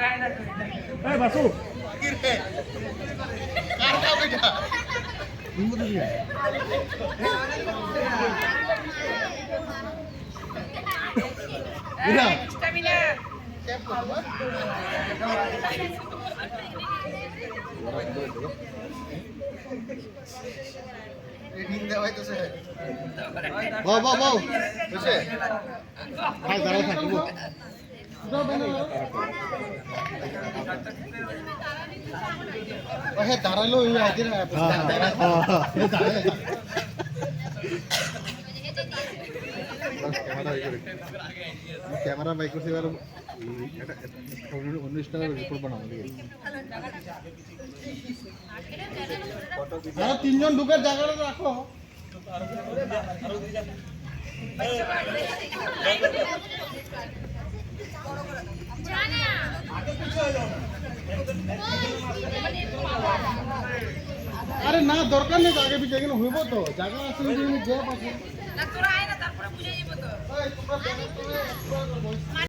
এই বাসু কি রে কার দাও এটা নিমু দিবি এটা স্টামিনা ক্যাপ করব রিডিং দেওয়া হইতেছে বাও বাও বাও বুঝছে ভাই দাঁড়াও থাকিব ওহে দাঁড়ালো এই আজে না ক্যামেরা বাইক করছে এবার অনুষ্ঠানের রিপোর্ট বানাবো আর তিনজন ঢুকার জায়গাটা রাখো আরে না দরকার নেই আগে পিছিয়ে এখানে হইব তো জায়গা আছে গ্যাপ আছে না তোরা আয় না তারপরে বুঝে যাবো তো